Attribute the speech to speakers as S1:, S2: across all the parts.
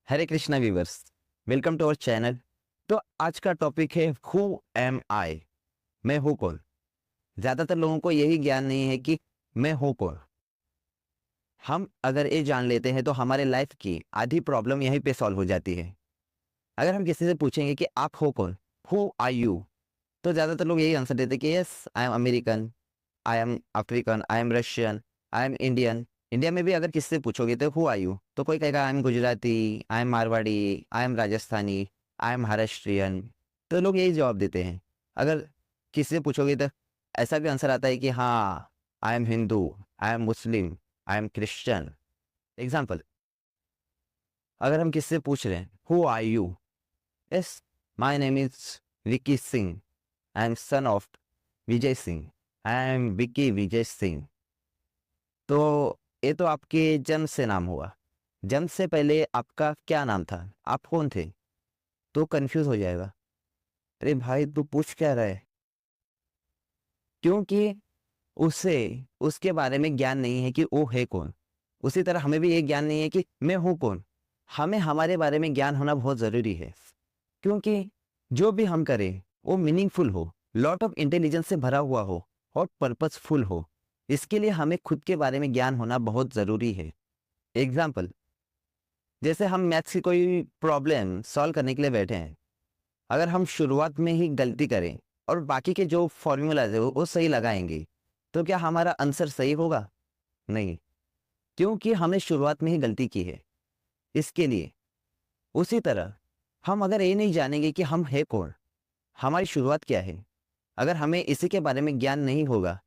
S1: Hare Krishna viewers, welcome to our channel. तो आज का टॉपिक है हु एम आई, मैं हूँ कौन। ज़्यादातर लोगों को यही ज्ञान नहीं है कि मैं हूँ कौन। हम अगर ये जान लेते हैं तो हमारे लाइफ की आधी प्रॉब्लम यहीं पे सॉल्व हो जाती है। अगर हम किसी से पूछेंगे कि आप हो कौन, हु आर यू, तो ज़्यादातर लोग यही आंसर देते हैं कि yes I am American, I am African, I am Russian, I am Indian. India में भी अगर किसी से पूछोगे तो हु आर यू, तो कोई कहेगा I am Gujarati, I am Marwari, I am Rajasthani, I am Maharashtrian. तो लोग यही जवाब देते हैं। अगर किसी से पूछोगे तो ऐसा भी आंसर आता है कि हाँ I am Hindu, I am Muslim, I am Christian. Example, अगर हम किसी से पूछ रहे हैं who are you, yes my name is Vicky Singh, I am son of Vijay Singh, I am Vicky Vijay Singh. तो ये तो आपके जन्म से नाम हुआ। जन्म से पहले आपका क्या नाम था, आप कौन थे? तो कंफ्यूज हो जाएगा, अरे भाई तू पूछ क्या रहा है, क्योंकि उसे उसके बारे में ज्ञान नहीं है कि वो है कौन। उसी तरह हमें भी ये ज्ञान नहीं है कि मैं हूँ कौन। हमें हमारे बारे में ज्ञान होना बहुत ज़रूरी है, क्योंकि जो भी हम करें वो मीनिंगफुल हो, लॉट ऑफ इंटेलिजेंस से भरा हुआ हो और पर्पसफुल हो। इसके लिए हमें खुद के बारे में ज्ञान होना बहुत ज़रूरी है। एग्जाम्पल, जैसे हम मैथ्स की कोई प्रॉब्लम सॉल्व करने के लिए बैठे हैं, अगर हम शुरुआत में ही गलती करें और बाकी के जो फॉर्मूलाज है वो सही लगाएंगे, तो क्या हमारा आंसर सही होगा? नहीं, क्योंकि हमने शुरुआत में ही गलती की है। इसके लिए उसी तरह हम अगर ये नहीं जानेंगे कि हम है कौन, हमारी शुरुआत क्या है, अगर हमें इसी के बारे में ज्ञान नहीं होगा,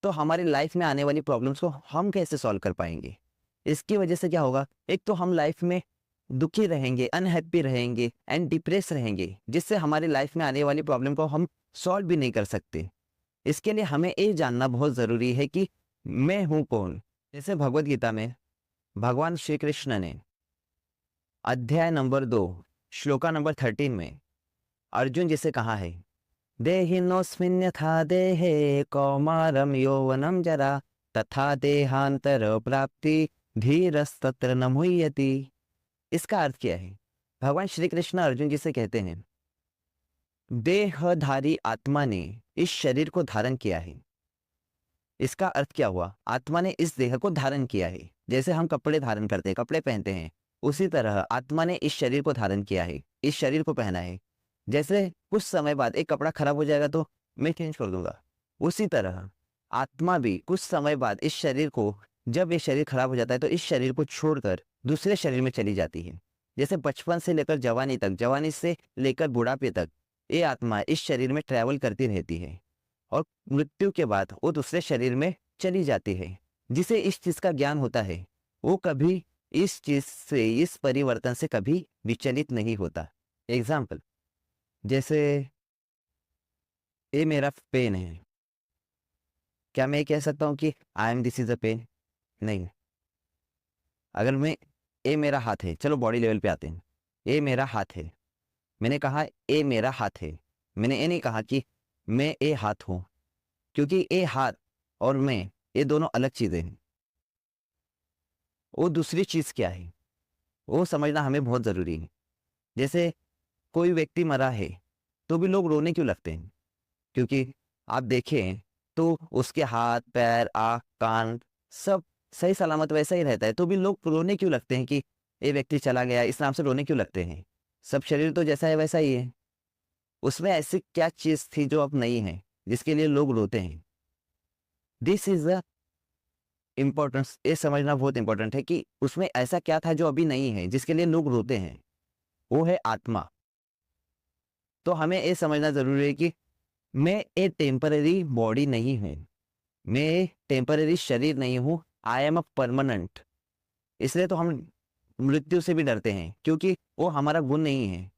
S1: तो हमारी लाइफ में आने वाली प्रॉब्लम्स को हम कैसे सॉल्व कर पाएंगे? इसकी वजह से क्या होगा, एक तो हम लाइफ में दुखी रहेंगे, अनहैप्पी रहेंगे एंड डिप्रेस रहेंगे, जिससे हमारी लाइफ में आने वाली प्रॉब्लम को हम सॉल्व भी नहीं कर सकते। इसके लिए हमें ये जानना बहुत ज़रूरी है कि मैं हूँ कौन। जैसे भगवत गीता में भगवान श्री कृष्ण ने अध्याय नंबर 2 श्लोका नंबर 13 में अर्जुन जिसे कहा है, देहिनोऽस्मिन् यथा देहे कौमारं यौवनं जरा तथा देहांतर प्राप्ति धीरस्तत्र न मुह्यति। इसका अर्थ क्या है? भगवान श्री कृष्ण अर्जुन जी से कहते हैं, देहधारी आत्मा ने इस शरीर को धारण किया है। इसका अर्थ क्या हुआ? आत्मा ने इस देह को धारण किया है। जैसे हम कपड़े धारण करते हैं, कपड़े पहनते हैं, उसी तरह आत्मा ने इस शरीर को धारण किया है, इस शरीर को पहना है। जैसे कुछ समय बाद एक कपड़ा खराब हो जाएगा तो मैं चेंज कर दूंगा, उसी तरह आत्मा भी कुछ समय बाद इस शरीर को, जब ये शरीर खराब हो जाता है तो इस शरीर को छोड़कर दूसरे शरीर में चली जाती है। जैसे बचपन से लेकर जवानी तक, जवानी से लेकर बुढ़ापे तक ये आत्मा इस शरीर में ट्रैवल करती रहती है और मृत्यु के बाद वो दूसरे शरीर में चली जाती है। जिसे इस चीज का ज्ञान होता है वो कभी इस चीज से, इस परिवर्तन से कभी विचलित नहीं होता। एग्जाम्पल, जैसे ये मेरा पेन है, क्या मैं कह सकता हूँ कि I am this is a pen? नहीं। अगर मैं, ये मेरा हाथ है, चलो बॉडी लेवल पे आते हैं, ये मेरा हाथ है, मैंने कहा ये मेरा हाथ है, मैंने ये नहीं कहा कि मैं ये हाथ हूँ, क्योंकि ये हाथ और मैं, ये दोनों अलग चीजें हैं। वो दूसरी चीज क्या है वो समझना हमें बहुत जरूरी है। जैसे कोई व्यक्ति मरा है तो भी लोग रोने क्यों लगते हैं? क्योंकि आप देखें तो उसके हाथ पैर आँख कान सब सही सलामत वैसा ही रहता है, तो भी लोग रोने क्यों लगते हैं कि ये व्यक्ति चला गया, इस नाम से रोने क्यों लगते हैं? सब शरीर तो जैसा है वैसा ही है, उसमें ऐसी क्या चीज थी जो अब नहीं है जिसके लिए लोग रोते हैं? This is the importance. ये समझना बहुत इंपॉर्टेंट है कि उसमें ऐसा क्या था जो अभी नहीं है जिसके लिए लोग रोते हैं, वो है आत्मा। तो हमें ये समझना जरूरी है कि मैं एक टेम्पररी बॉडी नहीं हूँ, मैं टेम्पररी शरीर नहीं हूँ, आई एम अ परमानेंट। इसलिए तो हम मृत्यु से भी डरते हैं, क्योंकि वो हमारा गुण नहीं है,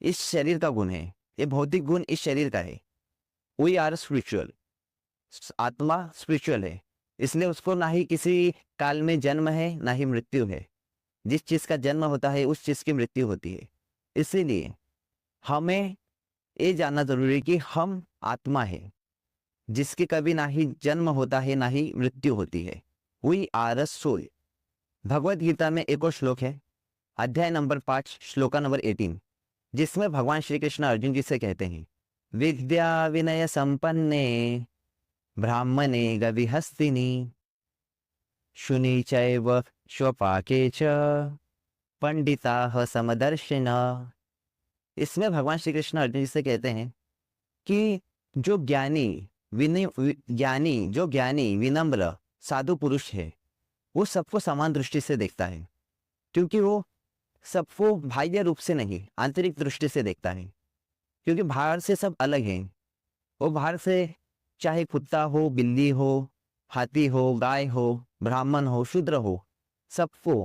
S1: इस शरीर का गुण है, ये भौतिक गुण इस शरीर का है। वी आर स्पिरिचुअल, आत्मा स्पिरिचुअल है, इसलिए उसको ना ही किसी काल में जन्म है ना ही मृत्यु है। जिस चीज का जन्म होता है उस चीज की मृत्यु होती है। इसीलिए हमें ये जानना जरूरी है कि हम आत्मा है जिसकी कभी ना ही जन्म होता है ना ही मृत्यु होती है। We are a soul. Bhagavad Gita में एक और श्लोक है, अध्याय नंबर 5 श्लोका नंबर 18, जिसमें भगवान श्री कृष्ण अर्जुन जी से कहते हैं, विद्या विनय संपन्ने ब्राह्मणे गविहस्तिनि शुनि चैव स्वपाके च पंडिताः समदर्शिना। इसमें भगवान श्री कृष्ण अर्जुन जी से कहते हैं कि जो ज्ञानी विनम्र साधु पुरुष है वो सबको समान दृष्टि से देखता है, क्योंकि वो सबको बाह्य रूप से नहीं आंतरिक दृष्टि से देखता है, क्योंकि बाहर से सब अलग हैं। वो बाहर से चाहे कुत्ता हो, बिल्ली हो, हाथी हो, गाय हो, ब्राह्मण हो, शूद्र हो, सबको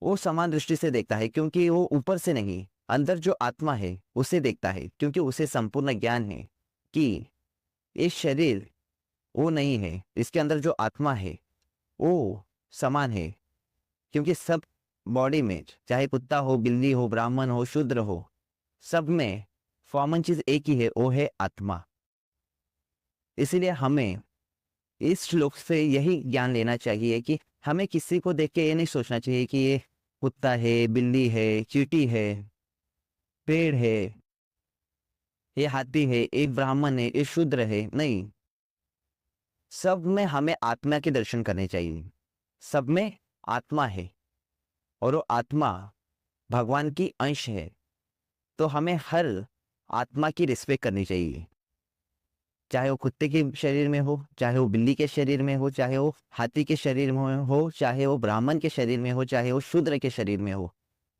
S1: वो समान दृष्टि से देखता है, क्योंकि वो ऊपर से नहीं अंदर जो आत्मा है उसे देखता है, क्योंकि उसे संपूर्ण ज्ञान है कि ये शरीर वो नहीं है, इसके अंदर जो आत्मा है वो समान है, क्योंकि सब बॉडी में चाहे कुत्ता हो, बिल्ली हो, ब्राह्मण हो, शूद्र हो, सब में कॉमन चीज एक ही है, वो है आत्मा। इसीलिए हमें इस श्लोक से यही ज्ञान लेना चाहिए कि हमें किसी को देख के ये नहीं सोचना चाहिए कि ये कुत्ता है, बिल्ली है, चींटी है, पेड़ है, ये हाथी है, एक ब्राह्मण है, ये शूद्र है। नहीं, सब में हमें आत्मा के दर्शन करने चाहिए। सब में आत्मा है और वो आत्मा भगवान की अंश है, तो हमें हर आत्मा की रिस्पेक्ट करनी चाहिए, चाहे वो कुत्ते के शरीर में हो, चाहे वो बिल्ली के शरीर में हो, चाहे वो हाथी के शरीर में हो, चाहे वो ब्राह्मण के शरीर में हो, चाहे वो शूद्र के शरीर में हो।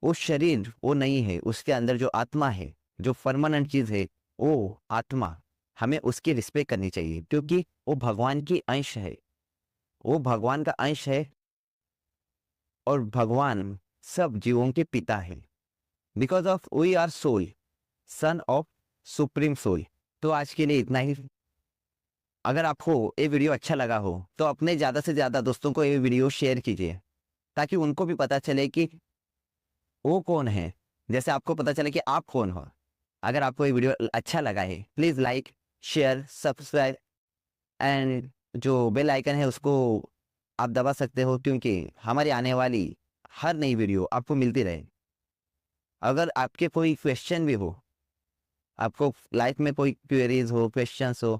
S1: वो शरीर वो नहीं है, उसके अंदर जो आत्मा है, जो परमानेंट चीज है, वो आत्मा, हमें उसकी रिस्पेक्ट करनी चाहिए, क्योंकि वो भगवान की अंश है, वो भगवान का अंश है और भगवान सब जीवों के पिता है। Because of we are soul, son of supreme soul. तो आज के लिए इतना ही। अगर आपको ये वीडियो अच्छा लगा हो तो अपने ज़्यादा से ज़्यादा दोस्तों को ये वीडियो शेयर कीजिए, ताकि उनको भी पता चले कि वो कौन है, जैसे आपको पता चले कि आप कौन हो। अगर आपको ये वीडियो अच्छा लगा है, please like, share, subscribe and जो बेल आइकन है उसको आप दबा सकते हो, क्योंकि हमारी आने वाली हर नई वीडियो आपको मिलती रहे। अगर आपके कोई क्वेश्चन भी हो, आपको लाइफ में कोई क्वेरीज हो, क्वेश्चंस हो,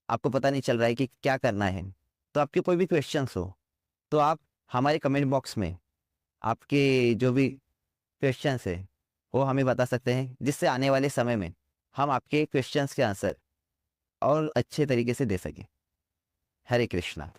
S1: आपको पता नहीं चल रहा है कि क्या करना है, तो आपके कोई भी क्वेश्चंस हो तो आप हमारे कमेंट बॉक्स में आपके जो भी क्वेश्चंस है वो हमें बता सकते हैं, जिससे आने वाले समय में हम आपके क्वेश्चंस के आंसर और अच्छे तरीके से दे सकें। हरे कृष्णा।